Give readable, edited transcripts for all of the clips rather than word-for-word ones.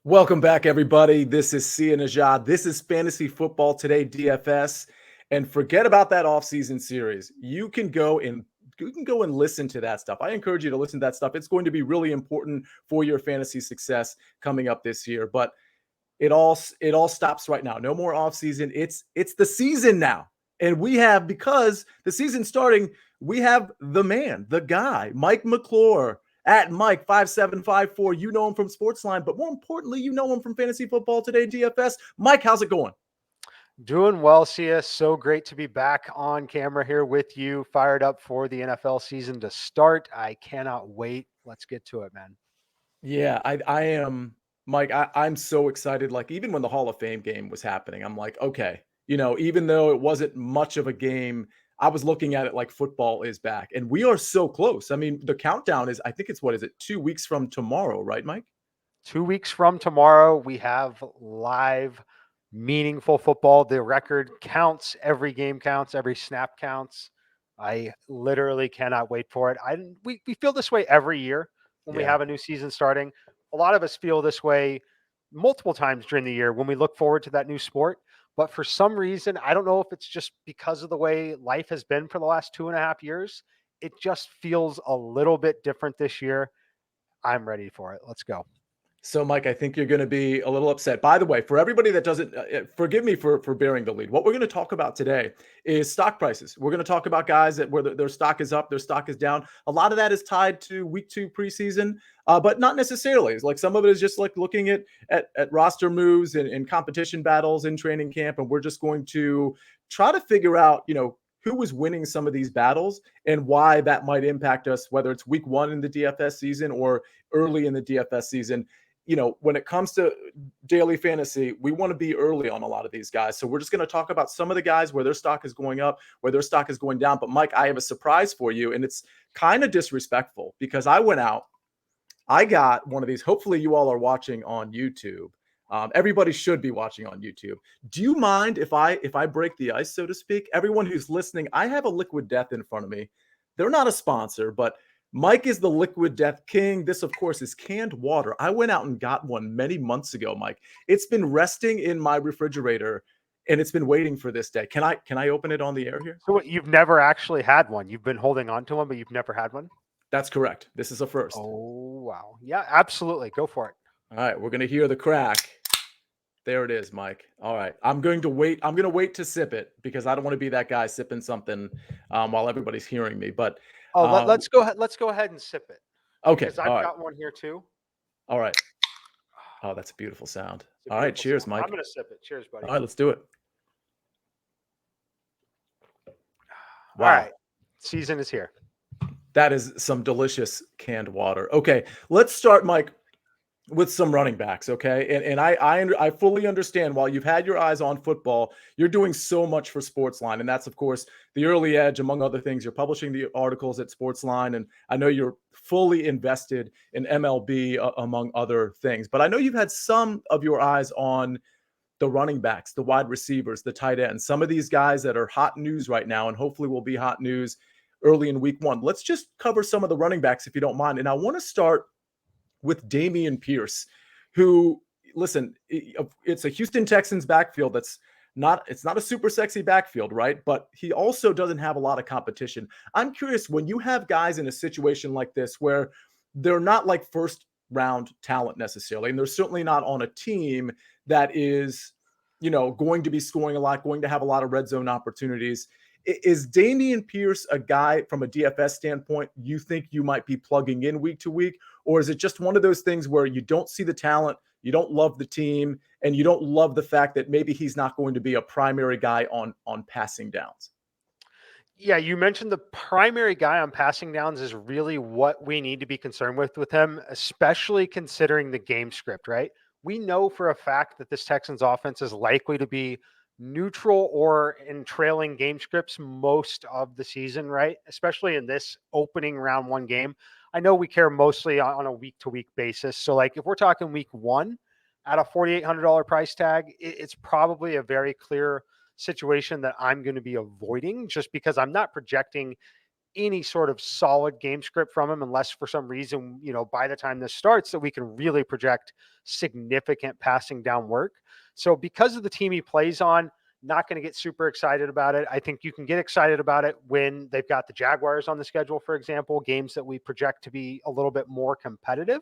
Welcome back, everybody. This is Sia Nejad. This is Fantasy Football Today DFS. And forget about that offseason series. You can go and listen to that stuff. I encourage you to listen to that stuff. It's going to be really important for your fantasy success coming up this year. But it all stops right now. No more offseason. It's the season now. And because the season's starting, we have the man, the guy, Mike McClure at Mike5754. You know him from Sportsline, but more importantly, you know him from Fantasy Football Today DFS. Mike, how's it going? Doing well, Sia. So great to be back on camera here with you, fired up for the NFL season to start. I cannot wait. Let's get to it, man. Yeah, I am, Mike. I'm so excited. Like, even when the Hall of Fame game was happening, I'm like, okay, even though it wasn't much of a game, I was looking at it like football is back, and we are so close. I mean, the countdown is, I think it's, what is it, 2 weeks from tomorrow, right, Mike? 2 weeks from tomorrow, we have live, meaningful football. The record counts. Every game counts. Every snap counts. I literally cannot wait for it. We feel this way every year when we Yeah. have a new season starting. A lot of us feel this way multiple times during the year when we look forward to that new sport. But for some reason, I don't know if it's just because of the way life has been for the last 2.5 years. It just feels a little bit different this year. I'm ready for it. Let's go. So, Mike, I think you're going to be a little upset. By the way, for everybody that doesn't, forgive me for bearing the lead. What we're going to talk about today is stock prices. We're going to talk about guys that where their stock is up, their stock is down. A lot of that is tied to week 2 preseason, but not necessarily. It's like some of it is just like looking at roster moves and competition battles in training camp, and we're just going to try to figure out, who was winning some of these battles and why that might impact us, whether it's week 1 in the DFS season or early in the DFS season. When it comes to daily fantasy, we want to be early on a lot of these guys. So we're just going to talk about some of the guys where their stock is going up, where their stock is going down. But Mike, I have a surprise for you, and it's kind of disrespectful because I went out, I got one of these. Hopefully you all are watching on YouTube. Everybody should be watching on YouTube. Do you mind if I break the ice, so to speak? Everyone who's listening, I have a Liquid Death in front of me. They're not a sponsor, but Mike is the Liquid Death King. This, of course, is canned water. I went out and got one many months ago, Mike. It's been resting in my refrigerator, and it's been waiting for this day. Can I open it on the air here? So you've never actually had one. You've been holding on to one, but you've never had one? That's correct. This is a first. Oh, wow. Yeah, absolutely. Go for it. All right, we're going to hear the crack. There it is, Mike. All right. I'm going to wait to sip it because I don't want to be that guy sipping something while everybody's hearing me. But Let's go ahead. Let's go ahead and sip it. okay. Because All I've right. got one here too. All right. Oh, that's a beautiful sound. It's a All right. beautiful Cheers, sound. Mike. I'm going to sip it. Cheers, buddy. All right. Let's do it. Wow. All right. Season is here. That is some delicious canned water. Okay. Let's start, Mike, with some running backs, okay? And I fully understand while you've had your eyes on football, you're doing so much for Sportsline. And that's, of course, the early edge, among other things. You're publishing the articles at Sportsline. And I know you're fully invested in MLB, among other things. But I know you've had some of your eyes on the running backs, the wide receivers, the tight ends, some of these guys that are hot news right now and hopefully will be hot news early in week 1. Let's just cover some of the running backs if you don't mind. And I want to start with Dameon Pierce, who, listen, it's a Houston Texans backfield it's not a super sexy backfield, right? But he also doesn't have a lot of competition. I'm curious, when you have guys in a situation like this where they're not like first round talent necessarily, and they're certainly not on a team that is, going to be scoring a lot, going to have a lot of red zone opportunities. Is Dameon Pierce a guy from a DFS standpoint you think you might be plugging in week to week? Or is it just one of those things where you don't see the talent, you don't love the team, and you don't love the fact that maybe he's not going to be a primary guy on passing downs? Yeah, you mentioned the primary guy on passing downs is really what we need to be concerned with him, especially considering the game script, right? We know for a fact that this Texans offense is likely to be neutral or in trailing game scripts most of the season, right? Especially in this opening round 1 game. I know we care mostly on a week to week basis. So, like, if we're talking week 1 at a $4,800 price tag, it's probably a very clear situation that I'm going to be avoiding just because I'm not projecting any sort of solid game script from him unless for some reason, by the time this starts that we can really project significant passing down work. So because of the team he plays on, not going to get super excited about it. I think you can get excited about it when they've got the Jaguars on the schedule, for example, games that we project to be a little bit more competitive.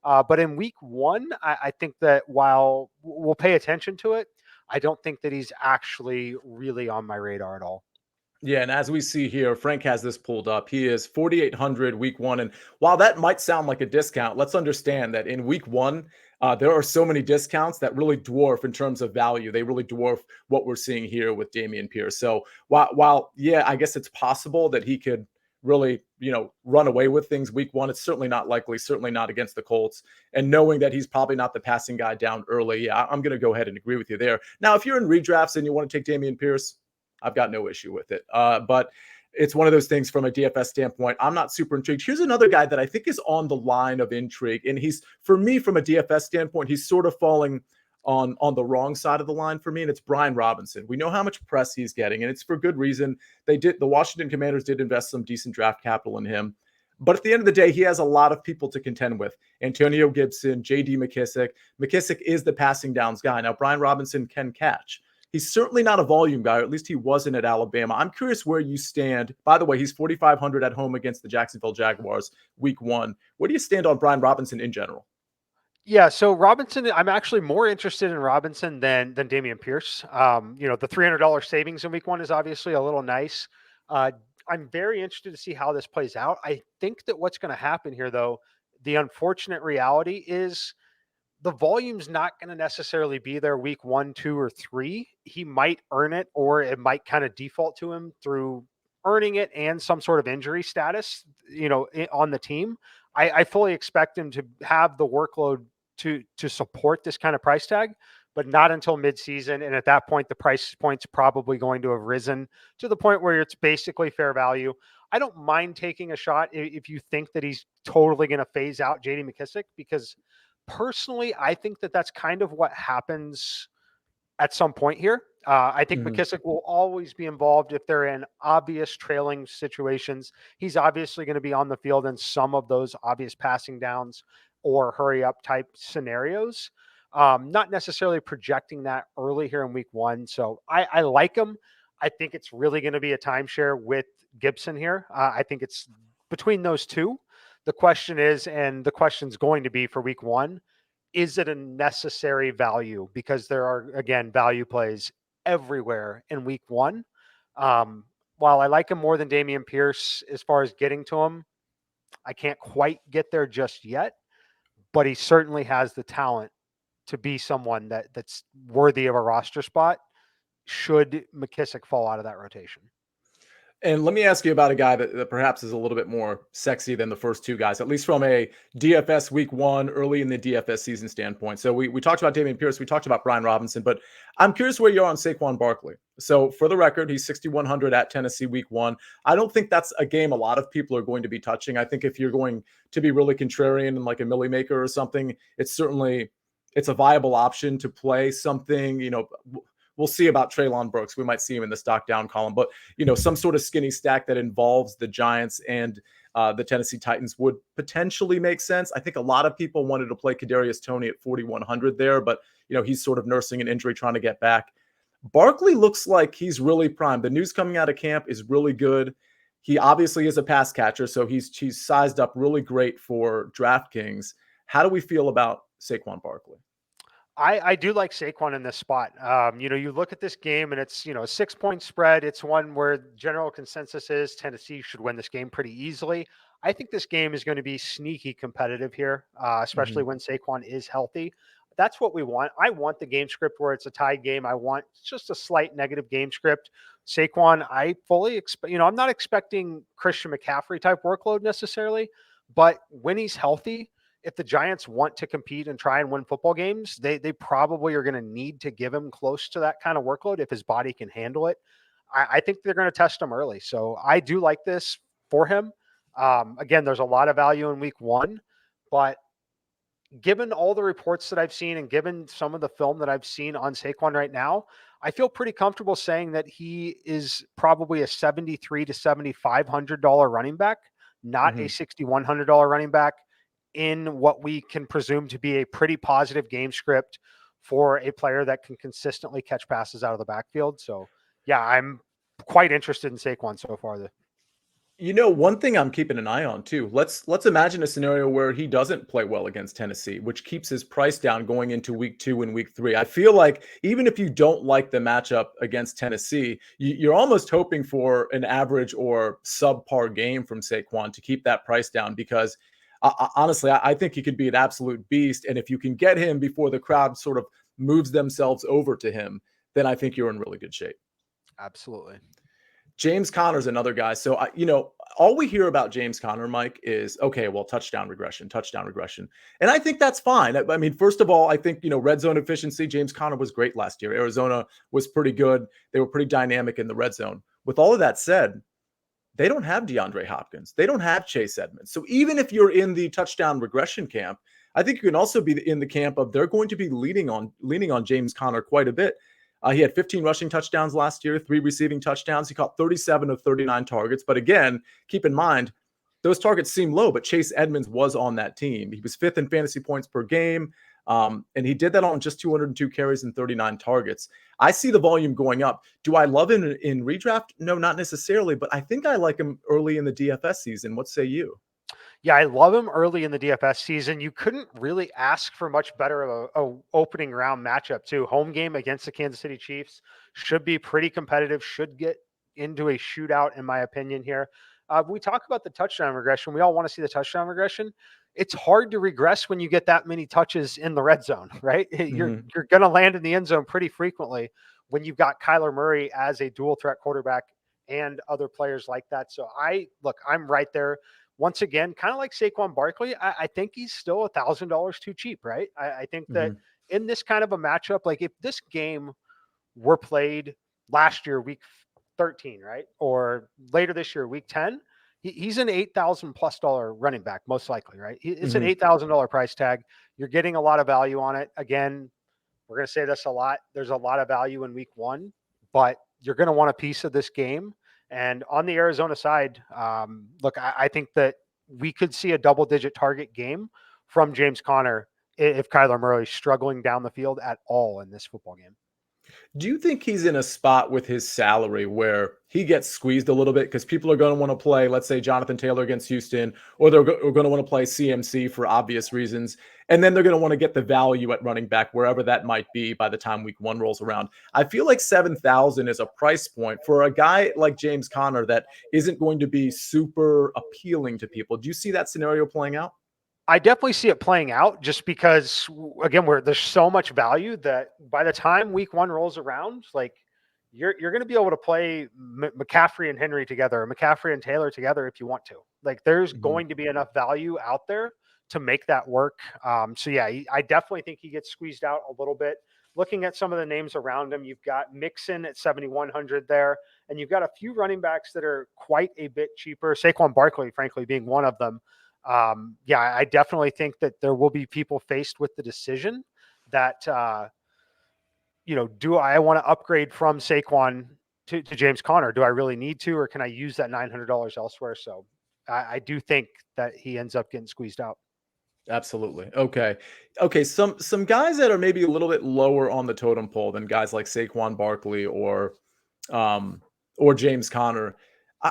But in week one, I think that while we'll pay attention to it, I don't think that he's actually really on my radar at all. Yeah, and as we see here, Frank has this pulled up. He is 4,800 week one. And while that might sound like a discount, let's understand that in week one, there are so many discounts that really dwarf in terms of value. They really dwarf what we're seeing here with Dameon Pierce. So while yeah, I guess it's possible that he could really, run away with things week one, it's certainly not likely, certainly not against the Colts. And knowing that he's probably not the passing guy down early, yeah, I'm going to go ahead and agree with you there. Now, if you're in redrafts and you want to take Dameon Pierce, I've got no issue with it. But it's one of those things from a DFS standpoint. I'm not super intrigued. Here's another guy that I think is on the line of intrigue. And he's, for me, from a DFS standpoint, he's sort of falling on the wrong side of the line for me. And it's Brian Robinson. We know how much press he's getting, and it's for good reason. The Washington Commanders did invest some decent draft capital in him. But at the end of the day, he has a lot of people to contend with. Antonio Gibson, J.D. McKissick. McKissick is the passing downs guy. Now, Brian Robinson can catch. He's certainly not a volume guy, or at least he wasn't at Alabama. I'm curious where you stand. By the way, he's 4,500 at home against the Jacksonville Jaguars week one. Where do you stand on Brian Robinson in general? Yeah, so Robinson, I'm actually more interested in Robinson than Dameon Pierce. The $300 savings in week one is obviously a little nice. I'm very interested to see how this plays out. I think that what's going to happen here, though, the unfortunate reality is the volume's not going to necessarily be there week 1, 2, or 3. He might earn it, or it might kind of default to him through earning it and some sort of injury status, on the team. I fully expect him to have the workload to support this kind of price tag, but not until midseason. And at that point, the price point's probably going to have risen to the point where it's basically fair value. I don't mind taking a shot if you think that he's totally going to phase out JD McKissick, because personally, I think that that's kind of what happens at some point here. I think McKissick will always be involved if they're in obvious trailing situations. He's obviously going to be on the field in some of those obvious passing downs or hurry up type scenarios. Not necessarily projecting that early here in week one. So I like him. I think it's really going to be a timeshare with Gibson here. I think it's between those two. The question is, and the question's going to be for week one, is it a necessary value? Because there are, again, value plays everywhere in week one. While I like him more than Dameon Pierce as far as getting to him, I can't quite get there just yet, but he certainly has the talent to be someone that's worthy of a roster spot should McKissick fall out of that rotation. And let me ask you about a guy that perhaps is a little bit more sexy than the first two guys, at least from a DFS week one, early in the DFS season standpoint. So we talked about Dameon Pierce, we talked about Brian Robinson, but I'm curious where you are on Saquon Barkley. So for the record, he's 6,100 at Tennessee week one. I don't think that's a game a lot of people are going to be touching. I think if you're going to be really contrarian and like a Millie Maker or something, it's a viable option to play something, we'll see about Treylon Burks. We might see him in the stock down column, but some sort of skinny stack that involves the Giants and the Tennessee Titans would potentially make sense. I think a lot of people wanted to play Kadarius Toney at 4,100 there, but he's sort of nursing an injury, trying to get back. Barkley looks like he's really primed. The news coming out of camp is really good. He obviously is a pass catcher, so he's sized up really great for DraftKings. How do we feel about Saquon Barkley? I do like Saquon in this spot. You look at this game and it's, a 6-point spread. It's one where general consensus is Tennessee should win this game pretty easily. I think this game is going to be sneaky competitive here, especially when Saquon is healthy. That's what we want. I want the game script where it's a tied game. I want just a slight negative game script. Saquon, I fully expect, I'm not expecting Christian McCaffrey type workload necessarily, but when he's healthy, if the Giants want to compete and try and win football games, they probably are going to need to give him close to that kind of workload if his body can handle it. I think they're going to test him early. So I do like this for him. Again, there's a lot of value in week one, but given all the reports that I've seen and given some of the film that I've seen on Saquon right now, I feel pretty comfortable saying that he is probably a $7,300 to $7,500 running back, not a $6,100 running back, in what we can presume to be a pretty positive game script for a player that can consistently catch passes out of the backfield. So, yeah, I'm quite interested in Saquon so far. One thing I'm keeping an eye on too. Let's imagine a scenario where he doesn't play well against Tennessee, which keeps his price down going into week 2 and week 3. I feel like even if you don't like the matchup against Tennessee, you're almost hoping for an average or subpar game from Saquon to keep that price down because honestly, I think he could be an absolute beast. And if you can get him before the crowd sort of moves themselves over to him, then I think you're in really good shape. Absolutely. James Conner's another guy. So, all we hear about James Conner, Mike, is, okay, well, touchdown regression. And I think that's fine. I mean, first of all, I think, red zone efficiency, James Conner was great last year. Arizona was pretty good. They were pretty dynamic in the red zone. With all of that said, they don't have DeAndre Hopkins. They don't have Chase Edmonds. So even if you're in the touchdown regression camp, I think you can also be in the camp of they're going to be leaning on James Conner quite a bit. He had 15 rushing touchdowns last year, 3 receiving touchdowns. He caught 37 of 39 targets. But again, keep in mind, those targets seem low, but Chase Edmonds was on that team. He was 5th in fantasy points per game, and he did that on just 202 carries and 39 targets. I see the volume going up. Do I love him in redraft? No, not necessarily, but I think I like him early in the DFS season. What say you? Yeah, I love him early in the DFS season. You couldn't really ask for much better of a opening round matchup too. Home game against the Kansas City Chiefs should be pretty competitive, should get into a shootout in my opinion here. We talk about the touchdown regression. We all want to see the touchdown regression. It's hard to regress when you get that many touches in the red zone, right? You're going to land in the end zone pretty frequently when you've got Kyler Murray as a dual threat quarterback and other players like that. So I'm right there. Once again, kind of like Saquon Barkley, I think he's still $1,000 too cheap, right? I think that in this kind of a matchup, like if this game were played last year, week 13, right? Or later this year, week 10, he's an $8,000+ running back, most likely, right? It's an $8,000 price tag. You're getting a lot of value on it. Again, we're going to say this a lot. There's a lot of value in week 1, but you're going to want a piece of this game. And on the Arizona side, I think that we could see a double-digit target game from James Conner if Kyler Murray's struggling down the field at all in this football game. Do you think he's in a spot with his salary where he gets squeezed a little bit because people are going to want to play, let's say, Jonathan Taylor against Houston, or they're going to want to play CMC for obvious reasons, and then they're going to want to get the value at running back wherever that might be by the time week 1 rolls around? I feel like 7,000 is a price point for a guy like James Conner that isn't going to be super appealing to people. Do you see that scenario playing out? I definitely see it playing out just because, again, there's so much value that by the time week 1 rolls around, like you're going to be able to play McCaffrey and Henry together, or McCaffrey and Taylor together if you want to. Like there's going to be enough value out there to make that work. So yeah, I definitely think he gets squeezed out a little bit. Looking at some of the names around him, you've got Mixon at 7,100 there, and you've got a few running backs that are quite a bit cheaper. Saquon Barkley, frankly, being one of them. I definitely think that there will be people faced with the decision that, do I want to upgrade from Saquon to James Conner? Do I really need to, or can I use that $900 elsewhere? So I do think that he ends up getting squeezed out. Absolutely. Okay. Some guys that are maybe a little bit lower on the totem pole than guys like Saquon Barkley or James Conner.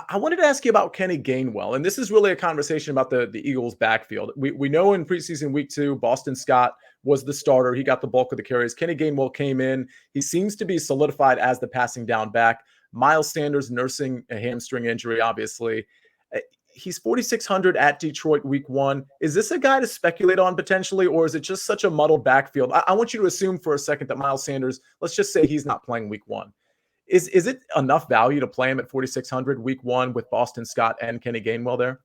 I wanted to ask you about Kenny Gainwell, and this is really a conversation about the Eagles' backfield. We know in preseason week 2, Boston Scott was the starter. He got the bulk of the carries. Kenny Gainwell came in. He seems to be solidified as the passing down back. Miles Sanders nursing a hamstring injury, obviously. He's 4,600 at Detroit week 1. Is this a guy to speculate on potentially, or is it just such a muddled backfield? I want you to assume for a second that Miles Sanders, let's just say he's not playing week 1. Is it enough value to play him at 4,600 week 1 with Boston Scott and Kenny Gainwell there?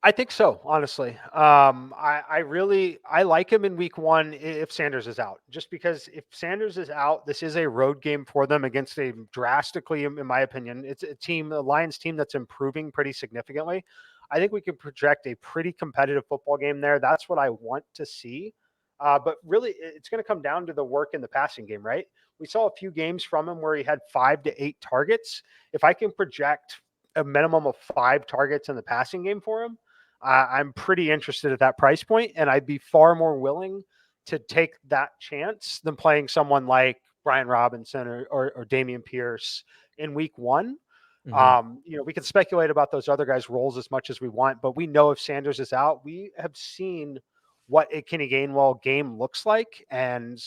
I think so, honestly. I like him in week 1 if Sanders is out, just because if Sanders is out, this is a road game for them against a drastically, in my opinion, it's a Lions team that's improving pretty significantly. I think we can project a pretty competitive football game there. That's what I want to see. But really, it's going to come down to the work in the passing game, right? We saw a few games from him where he had 5 to 8 targets. If I can project a minimum of 5 targets in the passing game for him, I'm pretty interested at that price point, and I'd be far more willing to take that chance than playing someone like Brian Robinson or Dameon Pierce in week 1. We can speculate about those other guys' roles as much as we want, but we know if Sanders is out, we have seen what a Kenny Gainwell game looks like, and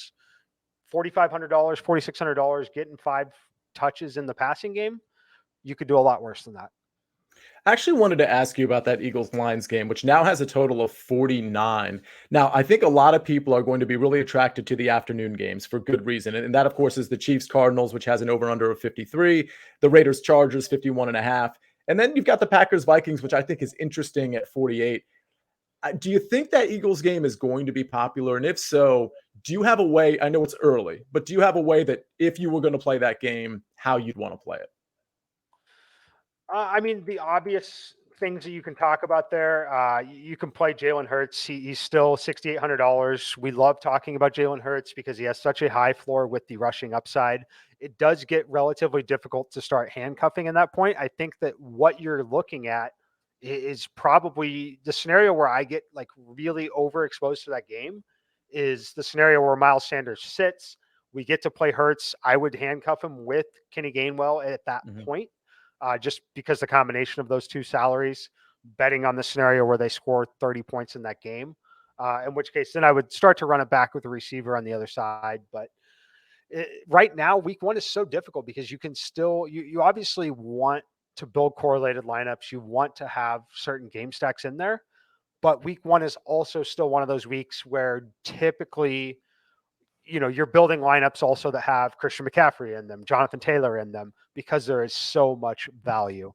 $4,500, $4,600 getting 5 touches in the passing game, you could do a lot worse than that. I actually wanted to ask you about that Eagles-Lions game, which now has a total of 49. Now, I think a lot of people are going to be really attracted to the afternoon games for good reason. And that, of course, is the Chiefs-Cardinals, which has an over-under of 53, the Raiders-Chargers, 51.5. And then you've got the Packers-Vikings, which I think is interesting at 48. Do you think that Eagles game is going to be popular? And if so, do you have a way, I know it's early, but do you have a way that if you were going to play that game, how you'd want to play it? The obvious things that you can talk about there, you can play Jalen Hurts. He's still $6,800. We love talking about Jalen Hurts because he has such a high floor with the rushing upside. It does get relatively difficult to start handcuffing in that point. I think that what you're looking at is probably the scenario where I get like really overexposed to that game is the scenario where Miles Sanders sits. We get to play Hurts. I would handcuff him with Kenny Gainwell at that point. Just because the combination of those two salaries, betting on the scenario where they score 30 points in that game, in which case then I would start to run it back with a receiver on the other side. But right now, week 1 is so difficult because you can still, you obviously want to build correlated lineups. You want to have certain game stacks in there. But week 1 is also still one of those weeks where typically, you're building lineups also that have Christian McCaffrey in them, Jonathan Taylor in them, because there is so much value.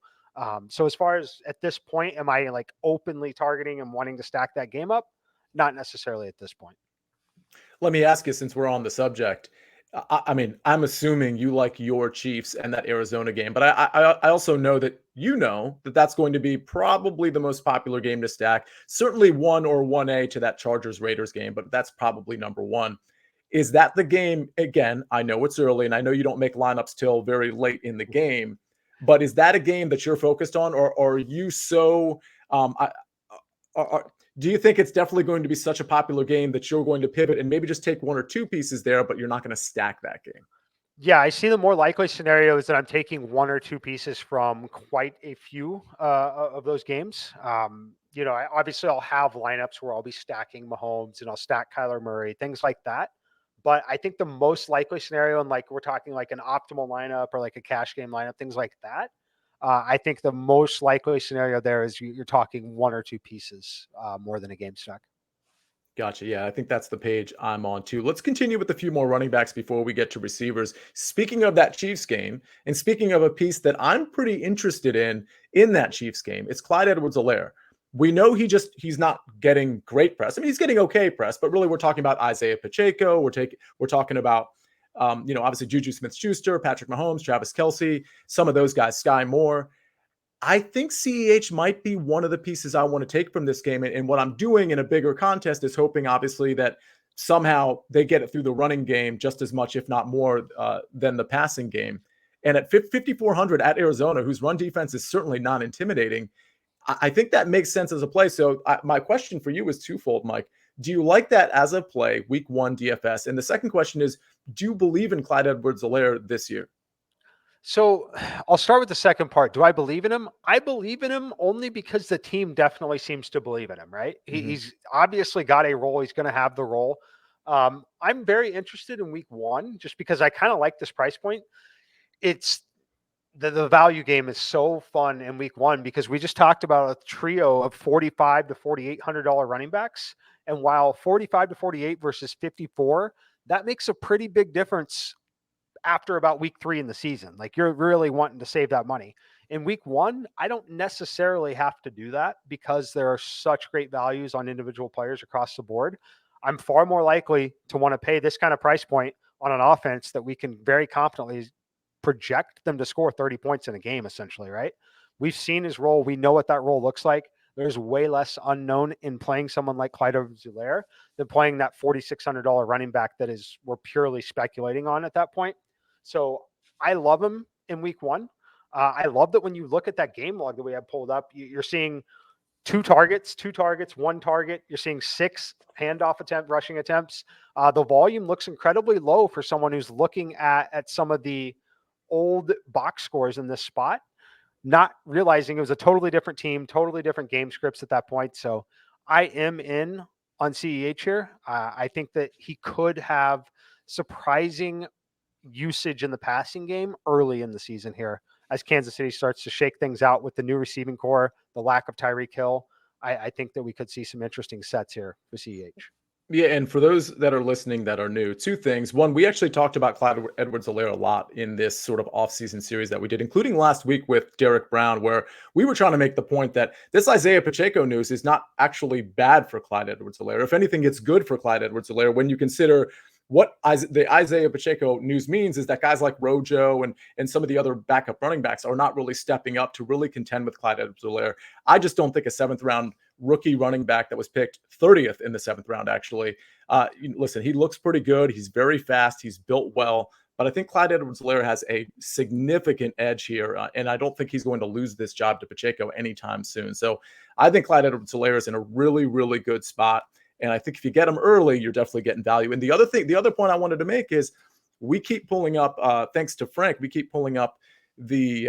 So as far as at this point, am I like openly targeting and wanting to stack that game up? Not necessarily at this point. Let me ask you, since we're on the subject, I'm assuming you like your Chiefs and that Arizona game, but I also know that that's going to be probably the most popular game to stack. Certainly 1 or 1A to that Chargers Raiders game, but that's probably number 1. Is that the game? Again, I know it's early, and I know you don't make lineups till very late in the game, but is that a game that you're focused on, or are you so? Do you think it's definitely going to be such a popular game that you're going to pivot and maybe just take 1 or 2 pieces there, but you're not going to stack that game? Yeah, I see the more likely scenario is that I'm taking 1 or 2 pieces from quite a few of those games. Obviously I'll have lineups where I'll be stacking Mahomes and I'll stack Kyler Murray, things like that. But I think the most likely scenario, and like we're talking like an optimal lineup or like a cash game lineup, things like that. I think the most likely scenario there is you're talking 1 or 2 pieces more than a game stack. Gotcha. Yeah, I think that's the page I'm on too. Let's continue with a few more running backs before we get to receivers. Speaking of that Chiefs game, and speaking of a piece that I'm pretty interested in that Chiefs game, it's Clyde Edwards-Helaire. We know he's not getting great press. I mean, he's getting okay press, but really we're talking about Isaiah Pacheco. We're talking about obviously Juju Smith-Schuster, Patrick Mahomes, Travis Kelce, some of those guys, Sky Moore. I think CEH might be one of the pieces I want to take from this game. And what I'm doing in a bigger contest is hoping, obviously, that somehow they get it through the running game just as much, if not more, than the passing game. And at 5,400 at Arizona, whose run defense is certainly not intimidating, I think that makes sense as a play. So my question for you is twofold, Mike. Do you like that as a play, week 1 DFS? And the second question is, do you believe in Clyde Edwards-Helaire this year? So I'll start with the second part. Do I believe in him? I believe in him only because the team definitely seems to believe in him, right? He's obviously got a role. He's going to have the role. I'm very interested in week 1 just because I kind of like this price point. It's the value game is so fun in week 1 because we just talked about a trio of $4,500 to $4,800 running backs. And while 45 to 48 versus 54, that makes a pretty big difference after about week 3 in the season. Like you're really wanting to save that money. In week 1, I don't necessarily have to do that because there are such great values on individual players across the board. I'm far more likely to want to pay this kind of price point on an offense that we can very confidently project them to score 30 points in a game, essentially, right? We've seen his role. We know what that role looks like. There's way less unknown in playing someone like Clyde Edwards-Helaire than playing that $4,600 running back that we're purely speculating on at that point. So I love him in week one. I love that when you look at that game log that we have pulled up, you're seeing two targets, one target. You're seeing 6 rushing attempts. The volume looks incredibly low for someone who's looking at some of the old box scores in this spot, not realizing it was a totally different team, totally different game scripts at that point. So I am in on CEH here. I think that he could have surprising usage in the passing game early in the season here as Kansas City starts to shake things out with the new receiving core, the lack of Tyreek Hill. I think that we could see some interesting sets here for CEH. Yeah, and for those that are listening that are new, 2 things. One, we actually talked about Clyde Edwards-Helaire a lot in this sort of offseason series that we did, including last week with Derek Brown, where we were trying to make the point that this Isaiah Pacheco news is not actually bad for Clyde Edwards-Helaire. If anything, it's good for Clyde Edwards-Helaire when you consider what the Isaiah Pacheco news means is that guys like Rojo and some of the other backup running backs are not really stepping up to really contend with Clyde Edwards-Helaire. I just don't think a 7th round rookie running back that was picked 30th in the 7th round, actually. Listen, he looks pretty good. He's very fast. He's built well. But I think Clyde Edwards-Helaire has a significant edge here, and I don't think he's going to lose this job to Pacheco anytime soon. So I think Clyde Edwards-Helaire is in a really, really good spot. And I think if you get him early, you're definitely getting value. And the other point I wanted to make is we keep pulling up, thanks to Frank, we keep pulling up the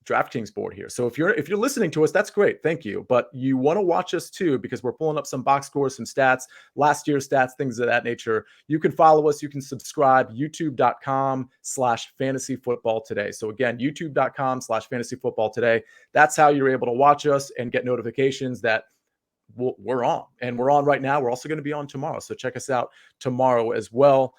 DraftKings board here. So if you're listening to us, that's great. Thank you. But you want to watch us too, because we're pulling up some box scores, some stats, last year's stats, things of that nature. You can follow us. You can subscribe, youtube.com/fantasyfootballtoday. So again, youtube.com/fantasyfootballtoday. That's how you're able to watch us and get notifications that we're on, and we're on right now. We're also going to be on tomorrow. So check us out tomorrow as well.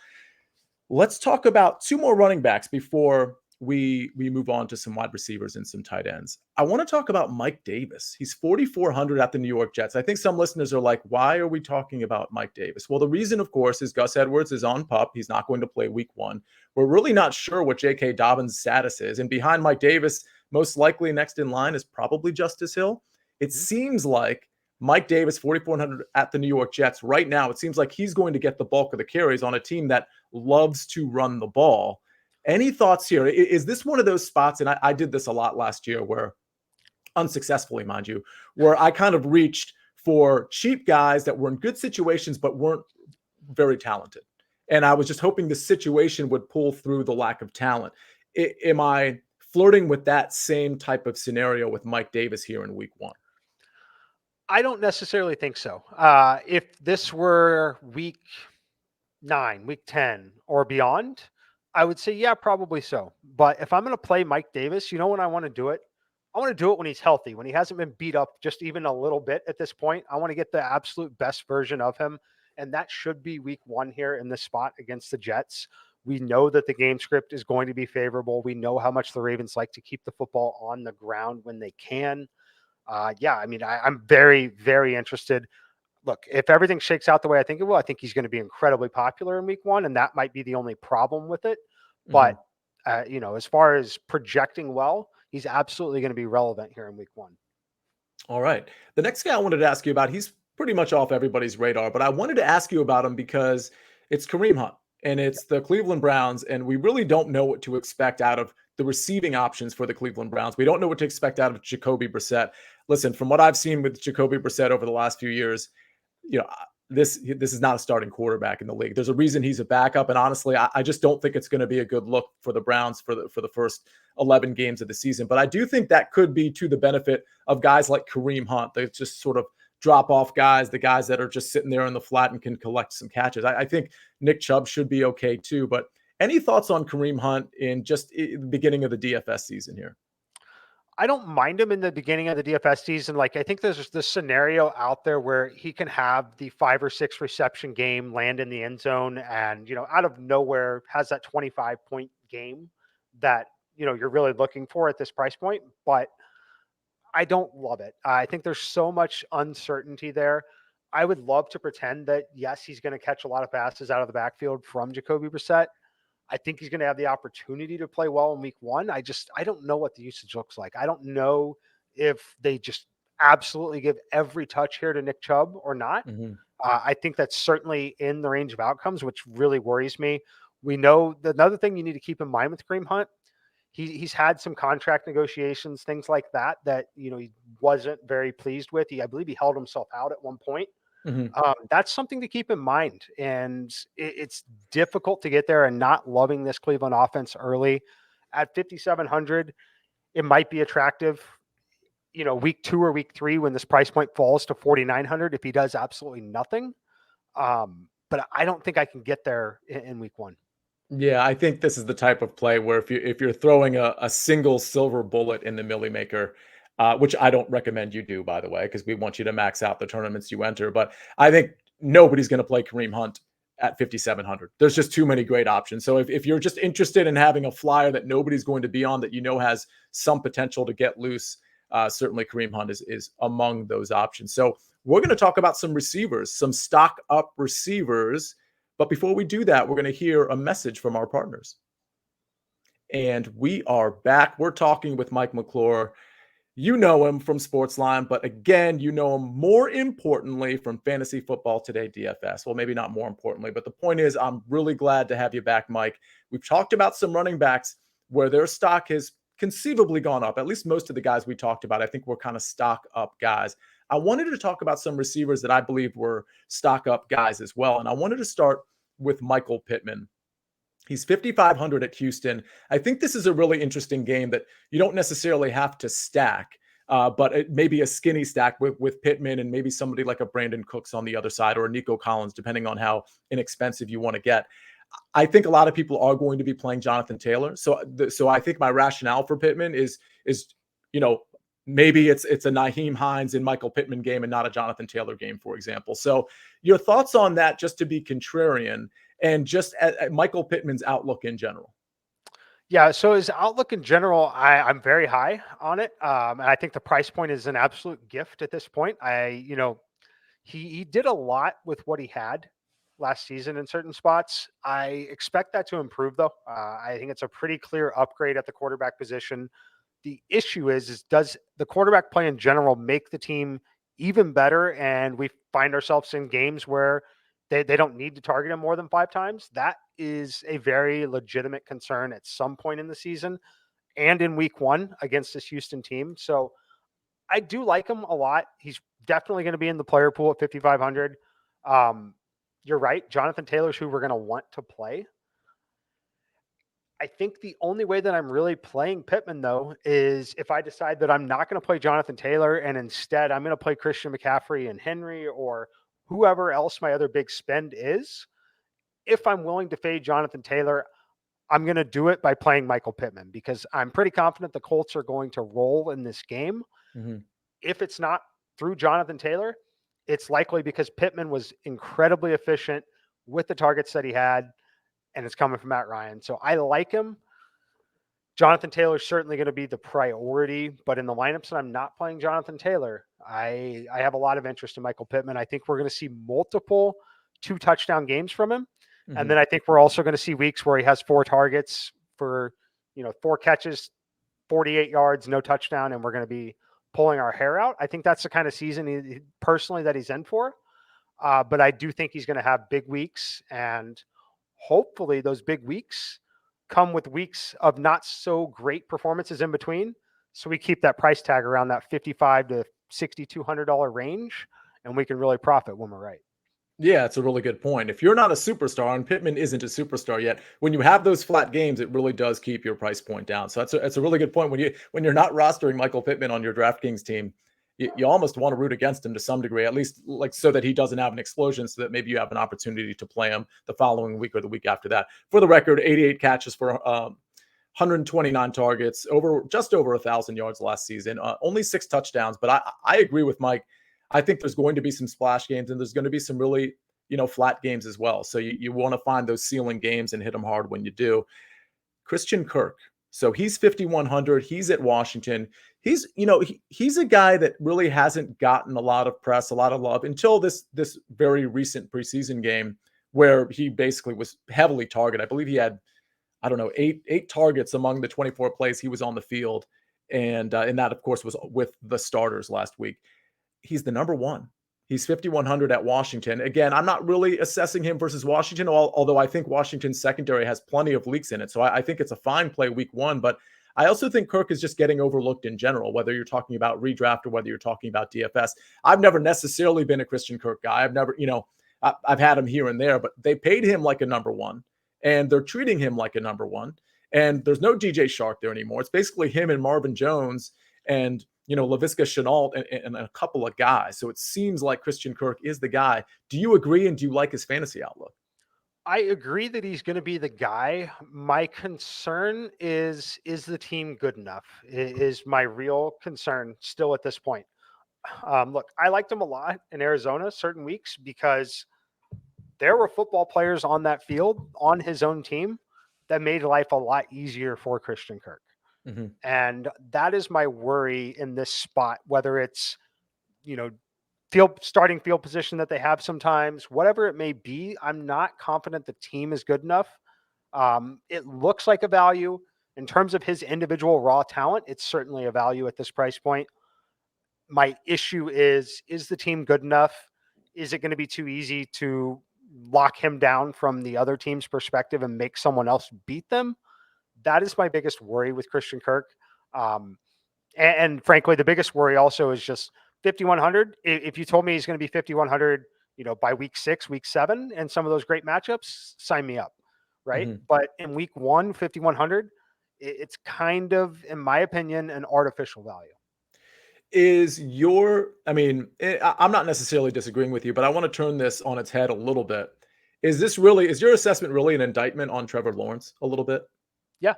Let's talk about 2 more running backs before we move on to some wide receivers and some tight ends. I want to talk about Mike Davis. He's 4,400 at the New York Jets. I think some listeners are like, why are we talking about Mike Davis? Well, the reason, of course, is Gus Edwards is on PUP. He's not going to play week 1. We're really not sure what J.K. Dobbins' status is. And behind Mike Davis, most likely next in line is probably Justice Hill. It seems like Mike Davis, 4,400 at the New York Jets. Right now, it seems like he's going to get the bulk of the carries on a team that loves to run the ball. Any thoughts here? Is this one of those spots, and I did this a lot last year where, unsuccessfully, mind you, where I kind of reached for cheap guys that were in good situations but weren't very talented. And I was just hoping the situation would pull through the lack of talent. Am I flirting with that same type of scenario with Mike Davis here in week 1? I don't necessarily think so. If this were week 9, week 10 or beyond, I would say, yeah, probably so. But if I'm going to play Mike Davis, you know when I want to do it? I want to do it when he's healthy, when he hasn't been beat up just even a little bit at this point. I want to get the absolute best version of him. And that should be week 1 here in this spot against the Jets. We know that the game script is going to be favorable. We know how much the Ravens like to keep the football on the ground when they can. I'm very, very interested. Look, if everything shakes out the way I think it will, I think he's going to be incredibly popular in week 1, and that might be the only problem with it. But, as far as projecting well, he's absolutely going to be relevant here in week 1. All right. The next guy I wanted to ask you about, he's pretty much off everybody's radar, but I wanted to ask you about him because it's Kareem Hunt and it's the Cleveland Browns, and we really don't know what to expect out of the receiving options for the Cleveland Browns. We don't know what to expect out of Jacoby Brissett. Listen, from what I've seen with Jacoby Brissett over the last few years, this is not a starting quarterback in the league. There's a reason he's a backup, and honestly, I just don't think it's going to be a good look for the Browns for the first 11 games of the season. But I do think that could be to the benefit of guys like Kareem Hunt. They just sort of drop off guys, the guys that are just sitting there in the flat and can collect some catches. I think Nick Chubb should be okay too. But any thoughts on Kareem Hunt in just the beginning of the DFS season here? I don't mind him in the beginning of the DFS season. Like, I think there's this scenario out there where he can have the 5 or 6 reception game, land in the end zone, and, out of nowhere has that 25-point game that, you're really looking for at this price point. But I don't love it. I think there's so much uncertainty there. I would love to pretend that, yes, he's going to catch a lot of passes out of the backfield from Jacoby Brissett. I think he's going to have the opportunity to play well in week 1. I don't know what the usage looks like. I don't know if they just absolutely give every touch here to Nick Chubb or not. Mhm. I think that's certainly in the range of outcomes, which really worries me. We know another thing you need to keep in mind with Kareem Hunt, he's had some contract negotiations, things like that, he wasn't very pleased with. I believe he held himself out at one point. Mhm. That's something to keep in mind. And it's difficult to get there and not loving this Cleveland offense early. At 5,700, it might be attractive, week 2 or week 3 when this price point falls to 4,900 if he does absolutely nothing. But I don't think I can get there in week 1. Yeah, I think this is the type of play where if you're throwing a single silver bullet in the Millie Maker, which I don't recommend you do, by the way, because we want you to max out the tournaments you enter. But I think nobody's going to play Kareem Hunt at 5,700. There's just too many great options. So if you're just interested in having a flyer that nobody's going to be on that has some potential to get loose, certainly Kareem Hunt is among those options. So we're going to talk about some receivers, some stock up receivers. But before we do that, we're going to hear a message from our partners. And we are back. We're talking with Mike McClure. You know him from Sportsline, but again, you know him more importantly from Fantasy Football Today DFS. Well, maybe not more importantly, but the point is, I'm really glad to have you back, Mike. We've talked about some running backs where their stock has conceivably gone up. At least most of the guys we talked about, I think, were kind of stock up guys. I wanted to talk about some receivers that I believe were stock up guys as well. And I wanted to start with Michael Pittman. He's 5,500 at Houston. I think this is a really interesting game that you don't necessarily have to stack, but it may be a skinny stack with Pittman and maybe somebody like a Brandon Cooks on the other side or a Nico Collins, depending on how inexpensive you want to get. I think a lot of people are going to be playing Jonathan Taylor. So I think my rationale for Pittman is maybe it's a Nyheim Hines and Michael Pittman game and not a Jonathan Taylor game, for example. So your thoughts on that, just to be contrarian, and just at Michael Pittman's outlook in general. Yeah, so his outlook in general, I'm very high on it, and I think the price point is an absolute gift at this point. He did a lot with what he had last season in certain spots. I expect that to improve, though. I think it's a pretty clear upgrade at the quarterback position. The issue is does the quarterback play in general make the team even better? And we find ourselves in games where they don't need to target him more than 5 times. That is a very legitimate concern at some point in the season and in week 1 against this Houston team. So I do like him a lot. He's definitely going to be in the player pool at 5,500. You're right. Jonathan Taylor's who we're going to want to play. I think the only way that I'm really playing Pittman, though, is if I decide that I'm not going to play Jonathan Taylor and instead I'm going to play Christian McCaffrey and Henry or whoever else my other big spend is. If I'm willing to fade Jonathan Taylor, I'm going to do it by playing Michael Pittman because I'm pretty confident the Colts are going to roll in this game. Mm-hmm. If it's not through Jonathan Taylor, it's likely because Pittman was incredibly efficient with the targets that he had, and it's coming from Matt Ryan. So I like him. Jonathan Taylor is certainly going to be the priority, but in the lineups that I'm not playing Jonathan Taylor, I have a lot of interest in Michael Pittman. I think we're going to see multiple 2 touchdown games from him. Mm-hmm. And then I think we're also going to see weeks where he has 4 targets for, 4 catches, 48 yards, no touchdown, and we're going to be pulling our hair out. I think that's the kind of season personally that he's in for. But I do think he's going to have big weeks, and hopefully those big weeks come with weeks of not so great performances in between. So we keep that price tag around that $5,500 to $6,200 range, and we can really profit when we're right. Yeah, it's a really good point. If you're not a superstar, and Pittman isn't a superstar yet, when you have those flat games, it really does keep your price point down. So that's a really good point. When you're not rostering Michael Pittman on your DraftKings team, you almost want to root against him to some degree, at least like so that he doesn't have an explosion, so that maybe you have an opportunity to play him the following week or the week after that. For the record, 88 catches for 129 targets, just over 1,000 yards last season, only 6 touchdowns. But I agree with Mike. I think there's going to be some splash games and there's going to be some really, flat games as well. So you want to find those ceiling games and hit them hard when you do. Christian Kirk. So he's 5,100. He's at Washington. He's a guy that really hasn't gotten a lot of press, a lot of love until this very recent preseason game where he basically was heavily targeted. I believe he had, 8 targets among the 24 plays he was on the field. And that, of course, was with the starters last week. He's the number one. He's 5,100 at Washington. Again, I'm not really assessing him versus Washington, although I think Washington's secondary has plenty of leaks in it. So I think it's a fine play week one. But I also think Kirk is just getting overlooked in general, whether you're talking about redraft or whether you're talking about DFS. I've never necessarily been a Christian Kirk guy. I've never, I've had him here and there, but they paid him like a number one, and they're treating him like a number one. And there's no DJ Shark there anymore. It's basically him and Marvin Jones and Laviska Shenault and a couple of guys. So it seems like Christian Kirk is the guy. Do you agree, and do you like his fantasy outlook? I agree that he's going to be the guy. My concern is the team good enough? Is my real concern still at this point. Look, I liked him a lot in Arizona certain weeks because there were football players on that field on his own team that made life a lot easier for Christian Kirk. Mm-hmm. And that is my worry in this spot, whether it's, starting field position that they have sometimes, whatever it may be. I'm not confident the team is good enough. It looks like a value in terms of his individual raw talent. It's certainly a value at this price point. My issue is the team good enough? Is it going to be too easy to lock him down from the other team's perspective and make someone else beat them? That is my biggest worry with Christian Kirk. And frankly, the biggest worry also is just 5,100. If you told me he's going to be 5,100, by week 6, week 7, and some of those great matchups, sign me up. Right. Mm-hmm. But in week 1, 5,100, it's kind of, in my opinion, an artificial value. I'm not necessarily disagreeing with you, but I want to turn this on its head a little bit. Is your assessment really an indictment on Trevor Lawrence a little bit? Yeah.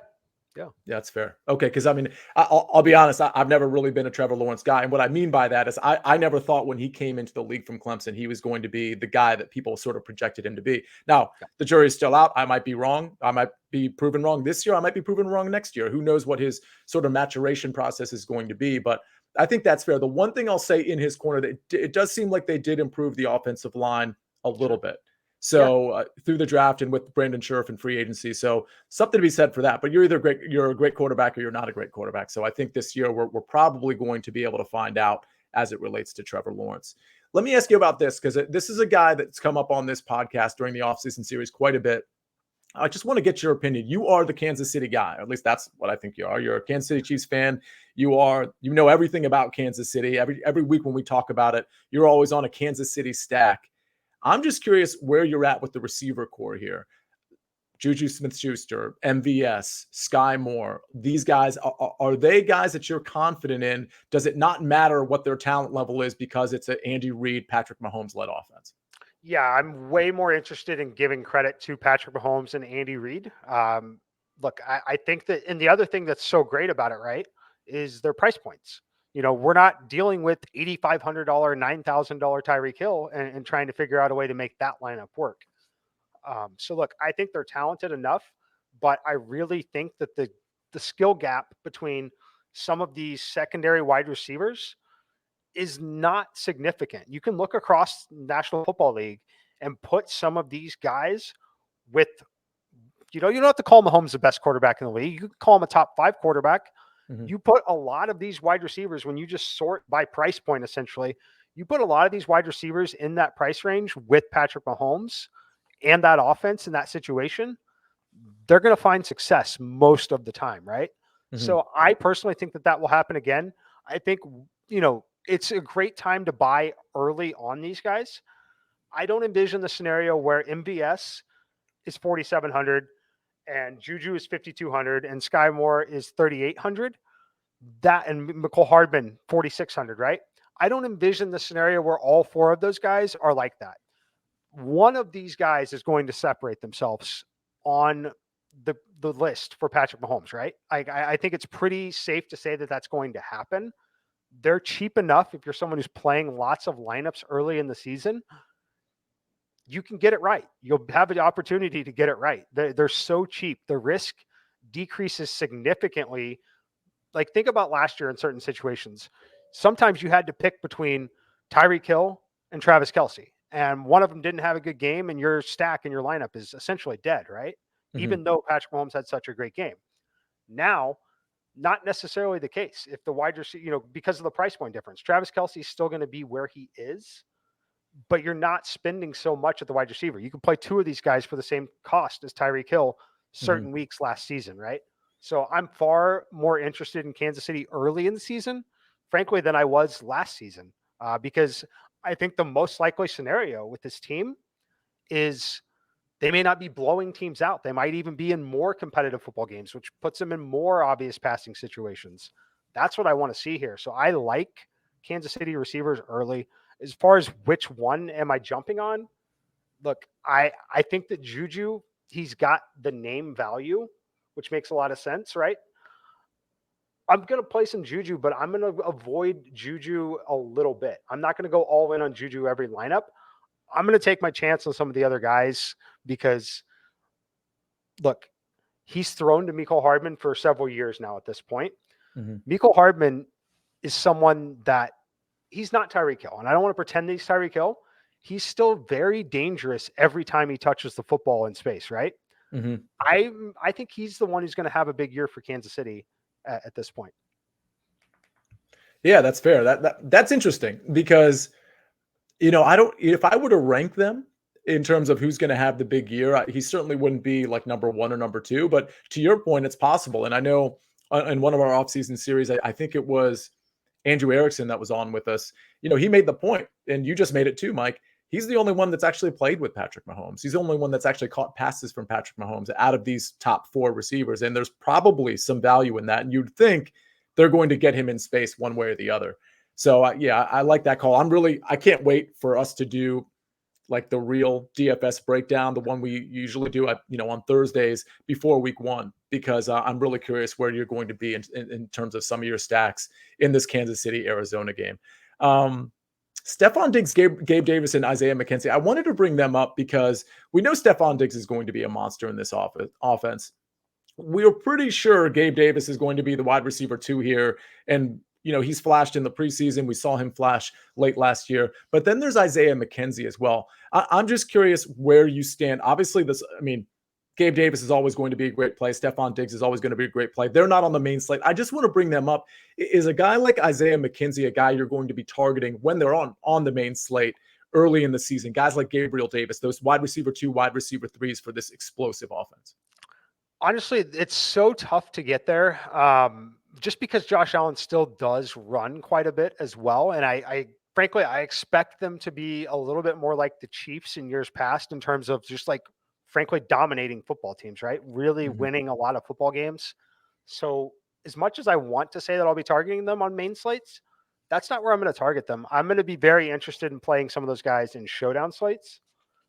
Yeah, that's fair. Okay, because I'll be honest, I've never really been a Trevor Lawrence guy. And what I mean by that is I never thought when he came into the league from Clemson, he was going to be the guy that people sort of projected him to be. Now, the jury's still out. I might be wrong. I might be proven wrong this year. I might be proven wrong next year. Who knows what his sort of maturation process is going to be. But I think that's fair. The one thing I'll say in his corner, that it does seem like they did improve the offensive line a little bit. So through the draft and with Brandon Scherff and free agency. So something to be said for that. But you're a great quarterback or you're not a great quarterback. So I think this year we're probably going to be able to find out as it relates to Trevor Lawrence. Let me ask you about this, because this is a guy that's come up on this podcast during the offseason series quite a bit. I just want to get your opinion. You are the Kansas City guy, or at least that's what I think you are. You're a Kansas City Chiefs fan. You know everything about Kansas City. Every week when we talk about it, you're always on a Kansas City stack. I'm just curious where you're at with the receiver core here. Juju Smith-Schuster, MVS, Sky Moore. These guys, are they guys that you're confident in? Does it not matter what their talent level is because it's an Andy Reid, Patrick Mahomes-led offense? Yeah, I'm way more interested in giving credit to Patrick Mahomes and Andy Reid. Look, I think that, and the other thing that's so great about it, right, is their price points. We're not dealing with $8,500, $9,000 Tyreek Hill and trying to figure out a way to make that lineup work. So look, I think they're talented enough, but I really think that the skill gap between some of these secondary wide receivers is not significant. You can look across National Football League and put some of these guys with, you don't have to call Mahomes the best quarterback in the league. You can call him a top 5 quarterback. Mm-hmm. You put a lot of these wide receivers, when you just sort by price point, essentially, you put a lot of these wide receivers in that price range with Patrick Mahomes and that offense in that situation, they're going to find success most of the time, right? Mm-hmm. So I personally think that will happen again. I think, it's a great time to buy early on these guys. I don't envision the scenario where MVS is 4,700 and Juju is 5,200 and Sky Moore is 3,800. That and McCole Hardman 4,600, right? I don't envision the scenario where all 4 of those guys are like that. One of these guys is going to separate themselves on the list for Patrick Mahomes, right? I think it's pretty safe to say that that's going to happen. They're cheap enough. If you're someone who's playing lots of lineups early in the season, you can get it right. You'll have the opportunity to get it right. They're so cheap. The risk decreases significantly. Like, think about last year in certain situations. Sometimes you had to pick between Tyreek Hill and Travis Kelce, and one of them didn't have a good game, and your stack and your lineup is essentially dead, right? Mm-hmm. Even though Patrick Mahomes had such a great game. Now, not necessarily the case. If the wide receiver, because of the price point difference, Travis Kelce's still going to be where he is, but you're not spending so much at the wide receiver. You can play two of these guys for the same cost as Tyreek Hill certain weeks last season, right? So I'm far more interested in Kansas City early in the season, frankly, than I was last season, because I think the most likely scenario with this team is they may not be blowing teams out. They might even be in more competitive football games, which puts them in more obvious passing situations. That's what I want to see here. So I like Kansas City receivers early. As far as which one am I jumping on? Look, I think that Juju, he's got the name value, which makes a lot of sense, right? I'm going to play some Juju, but I'm going to avoid Juju a little bit. I'm not going to go all in on Juju every lineup. I'm going to take my chance on some of the other guys because, look, he's thrown to Mecole Hardman for several years now at this point. Mecole Hardman is someone that he's not Tyreek Hill, and I don't want to pretend that he's Tyreek Hill. He's still very dangerous every time he touches the football in space, right? I think he's the one who's going to have a big year for Kansas City at this point. Yeah, that's fair. That's interesting because, if I were to rank them in terms of who's going to have the big year, he certainly wouldn't be like number one or number two. But to your point, it's possible. And I know in one of our offseason series, I think it was Andrew Erickson that was on with us. He made the point, and you just made it too, Mike. He's the only one that's actually played with Patrick Mahomes. He's the only one that's actually caught passes from Patrick Mahomes out of these top four receivers. And there's probably some value in that. And you'd think they're going to get him in space one way or the other. So, I like that call. I can't wait for us to do like the real DFS breakdown, the one we usually do on Thursdays before week one, because I'm really curious where you're going to be in terms of some of your stacks in this Kansas City, Arizona game. Stephon Diggs, Gabe Davis, and Isaiah McKenzie. I wanted to bring them up because we know Stephon Diggs is going to be a monster in this offense. We're pretty sure Gabe Davis is going to be the wide receiver 2 here. And, he's flashed in the preseason. We saw him flash late last year. But then there's Isaiah McKenzie as well. I'm just curious where you stand. Obviously, Gabe Davis is always going to be a great play. Stephon Diggs is always going to be a great play. They're not on the main slate. I just want to bring them up. Is a guy like Isaiah McKenzie a guy you're going to be targeting when they're on the main slate early in the season? Guys like Gabriel Davis, those wide receiver 2, wide receiver 3s for this explosive offense. Honestly, it's so tough to get there. Just because Josh Allen still does run quite a bit as well. And I frankly, I expect them to be a little bit more like the Chiefs in years past in terms of just like, frankly, dominating football teams, right? Really winning a lot of football games. So as much as I want to say that I'll be targeting them on main slates, that's not where I'm going to target them. I'm going to be very interested in playing some of those guys in showdown slates.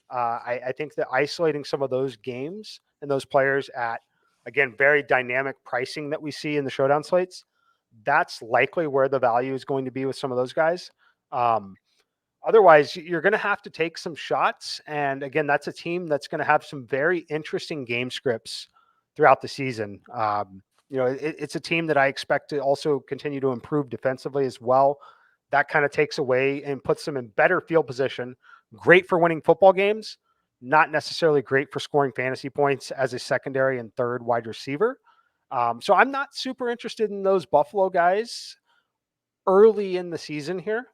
I think that isolating some of those games and those players at, again, very dynamic pricing that we see in the showdown slates, that's likely where the value is going to be with some of those guys. Otherwise, you're going to have to take some shots. And again, that's a team that's going to have some very interesting game scripts throughout the season. It's a team that I expect to also continue to improve defensively as well. That kind of takes away and puts them in better field position. Great for winning football games, not necessarily great for scoring fantasy points as a secondary and third wide receiver. So I'm not super interested in those Buffalo guys early in the season here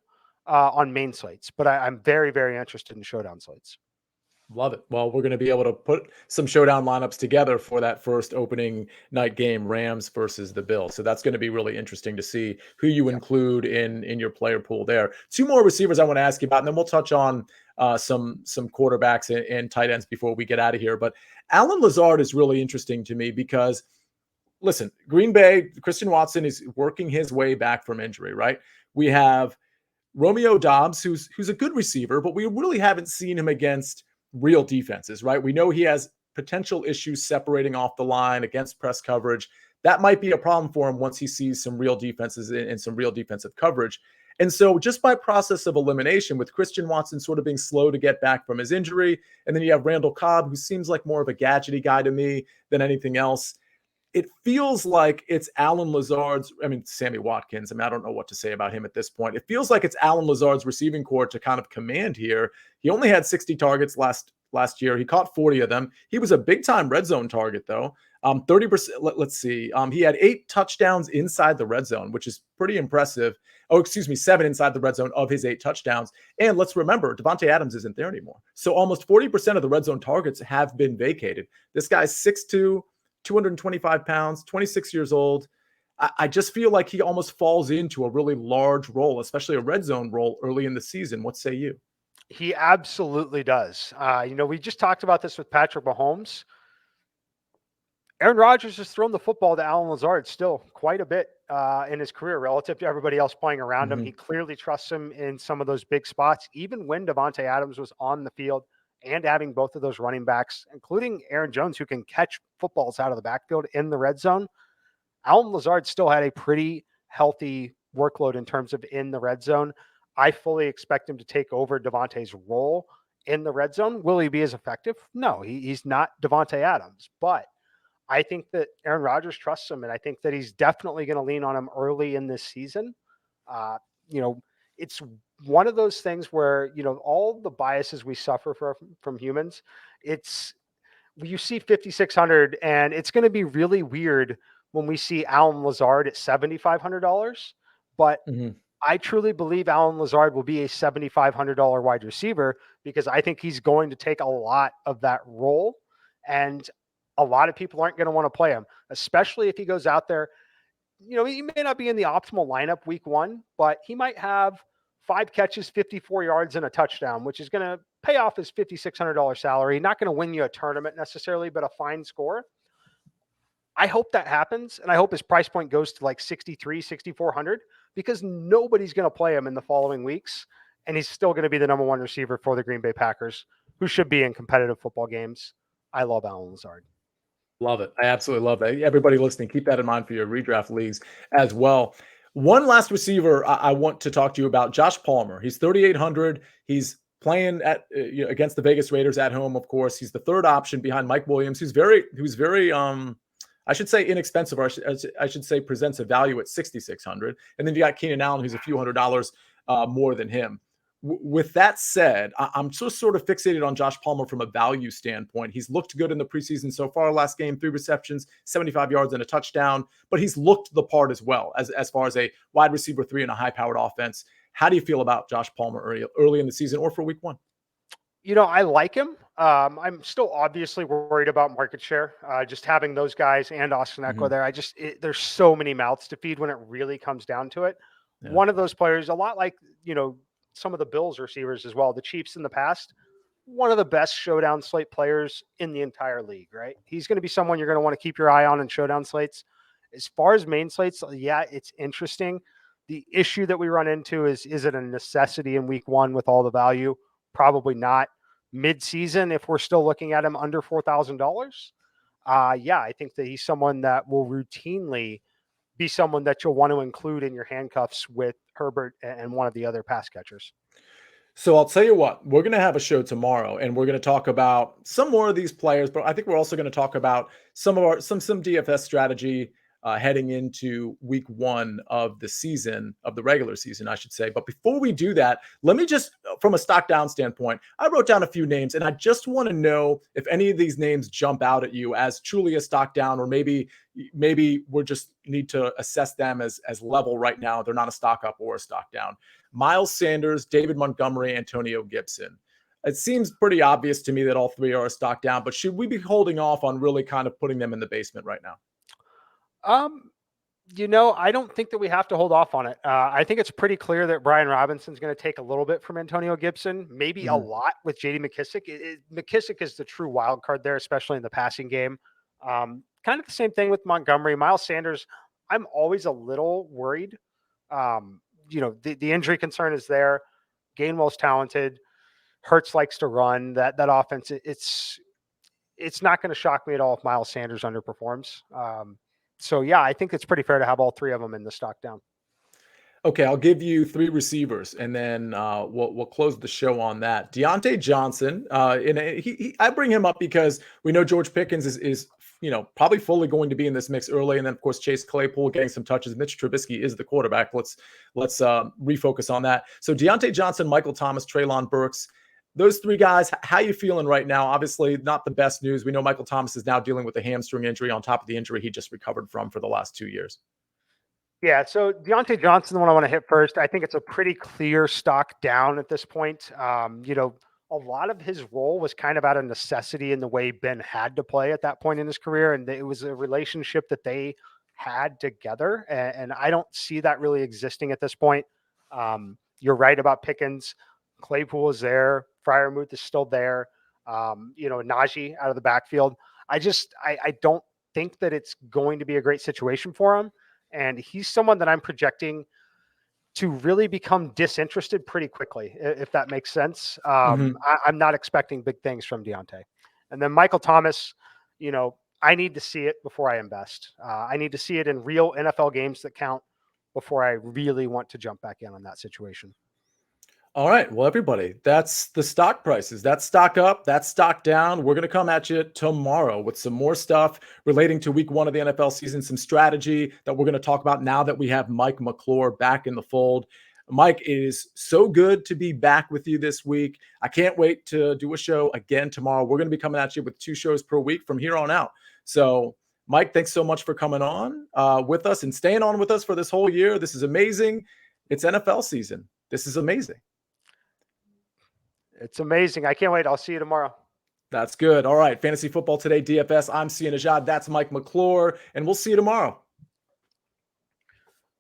on main slates, but I'm very, very interested in showdown slates. Love it. Well, we're going to be able to put some showdown lineups together for that first opening night game, Rams versus the Bills. So that's going to be really interesting to see who you include in your player pool there. 2 more receivers I want to ask you about, and then we'll touch on some quarterbacks and tight ends before we get out of here. But Allen Lazard is really interesting to me because, listen, Green Bay, Christian Watson is working his way back from injury, right? We have Romeo Doubs, who's a good receiver, but we really haven't seen him against real defenses, right? We know he has potential issues separating off the line against press coverage. That might be a problem for him once he sees some real defenses and some real defensive coverage. And so just by process of elimination, with Christian Watson sort of being slow to get back from his injury, and then you have Randall Cobb, who seems like more of a gadgety guy to me than anything else, it feels like it's Allen Lazard's, Sammy Watkins. I don't know what to say about him at this point. It feels like it's Allen Lazard's receiving core to kind of command here. He only had 60 targets last last year. He caught 40 of them. He was a big-time red zone target, though. 30%. Let's see. He had 8 touchdowns inside the red zone, which is pretty impressive. Oh, excuse me, 7 inside the red zone of his 8 touchdowns. And let's remember, Davante Adams isn't there anymore. So almost 40% of the red zone targets have been vacated. This guy's 6'2", 225 pounds, 26 years old. I just feel like he almost falls into a really large role, especially a red zone role early in the season. What say you? He absolutely does. We just talked about this with Patrick Mahomes. Aaron Rodgers has thrown the football to Alan Lazard still quite a bit in his career relative to everybody else playing around him. He clearly trusts him in some of those big spots, even when Davante Adams was on the field and having both of those running backs, including Aaron Jones, who can catch footballs out of the backfield in the red zone. Alan Lazard still had a pretty healthy workload in terms of in the red zone. I fully expect him to take over Davante's role in the red zone. Will he be as effective? No, he's not Davante Adams, but I think that Aaron Rodgers trusts him, and I think that he's definitely going to lean on him early in this season. It's one of those things where, all the biases we suffer from humans, you see 5,600, and it's going to be really weird when we see Alan Lazard at $7,500. But I truly believe Alan Lazard will be a $7,500 wide receiver because I think he's going to take a lot of that role. And a lot of people aren't going to want to play him, especially if he goes out there. He may not be in the optimal lineup week 1, but he might have 5 catches, 54 yards, and a touchdown, which is going to pay off his $5,600 salary. Not going to win you a tournament necessarily, but a fine score. I hope that happens, and I hope his price point goes to like 6,300, 6,400 because nobody's going to play him in the following weeks, and he's still going to be the number 1 receiver for the Green Bay Packers, who should be in competitive football games. I love Alan Lazard. Love it. I absolutely love it. Everybody listening, keep that in mind for your redraft leagues as well. One last receiver I want to talk to you about, Josh Palmer. He's 3,800. He's playing against the Vegas Raiders at home, of course. He's the third option behind Mike Williams, who's very I should say inexpensive, or I should say presents a value at 6,600. And then you got Keenan Allen, who's a few $100s more than him. With that said, I'm just sort of fixated on Josh Palmer from a value standpoint. He's looked good in the preseason so far. Last game, 3 receptions, 75 yards and a touchdown, but he's looked the part as well as far as a wide receiver 3 in a high-powered offense. How do you feel about Josh Palmer early in the season or for week 1? I like him. I'm still obviously worried about market share. Just having those guys and Austin Eckler there, there's so many mouths to feed when it really comes down to it. Yeah. One of those players, a lot like, some of the Bills receivers as well, the Chiefs in the past, one of the best showdown slate players in the entire league, right? He's going to be someone you're going to want to keep your eye on in showdown slates. As far as main slates, yeah, it's interesting. The issue that we run into is it a necessity in week 1 with all the value? Probably not. Mid-season, if we're still looking at him under $4,000, yeah, I think that he's someone that will routinely be someone that you'll want to include in your handcuffs with Herbert and one of the other pass catchers. So I'll tell you what, we're going to have a show tomorrow and we're going to talk about some more of these players, but I think we're also going to talk about some DFS strategy heading into week 1 of the season, of the regular season, I should say. But before we do that, let me just, from a stock down standpoint, I wrote down a few names and I just want to know if any of these names jump out at you as truly a stock down, or maybe we just need to assess them as level right now. They're not a stock up or a stock down. Miles Sanders, David Montgomery, Antonio Gibson. It seems pretty obvious to me that all 3 are a stock down, but should we be holding off on really kind of putting them in the basement right now? I don't think that we have to hold off on it. I think it's pretty clear that Brian Robinson's going to take a little bit from Antonio Gibson, maybe a lot with JD McKissick. McKissick is the true wild card there, especially in the passing game. Kind of the same thing with Montgomery. Miles Sanders, I'm always a little worried. The injury concern is there. Gainwell's talented. Hurts likes to run. That offense, it's not going to shock me at all if Miles Sanders underperforms. So, yeah, I think it's pretty fair to have all 3 of them in the stock down. Okay, I'll give you 3 receivers, and then we'll close the show on that. Deontay Johnson, I bring him up because we know George Pickens is probably fully going to be in this mix early, and then of course Chase Claypool getting some touches. Mitch Trubisky is the quarterback. Let's refocus on that. So Deontay Johnson, Michael Thomas, Treylon Burks. those three guys, how you feeling right now? Obviously, not the best news. We know Michael Thomas is now dealing with a hamstring injury on top of the injury he just recovered from for the last 2 years. Yeah, so Deontay Johnson, the one I want to hit first. I think it's a pretty clear stock down at this point. A lot of his role was kind of out of necessity in the way Ben had to play at that point in his career, and it was a relationship that they had together, and I don't see that really existing at this point. You're right about Pickens. Claypool is there. Freiermuth is still there. Najee out of the backfield. I don't think that it's going to be a great situation for him. And he's someone that I'm projecting to really become disinterested pretty quickly, if that makes sense. I'm not expecting big things from Deontay. And then Michael Thomas, I need to see it before I invest. I need to see it in real NFL games that count before I really want to jump back in on that situation. All right. Well, everybody, that's the stock prices. That's stock up, that's stock down. We're going to come at you tomorrow with some more stuff relating to week 1 of the NFL season, some strategy that we're going to talk about now that we have Mike McClure back in the fold. Mike, it is so good to be back with you this week. I can't wait to do a show again tomorrow. We're going to be coming at you with 2 shows per week from here on out. So, Mike, thanks so much for coming on with us and staying on with us for this whole year. This is amazing. It's NFL season. This is amazing. It's amazing. I can't wait. I'll see you tomorrow. That's good. All right. Fantasy Football Today, DFS. I'm Sia Nejad. That's Mike McClure. And we'll see you tomorrow.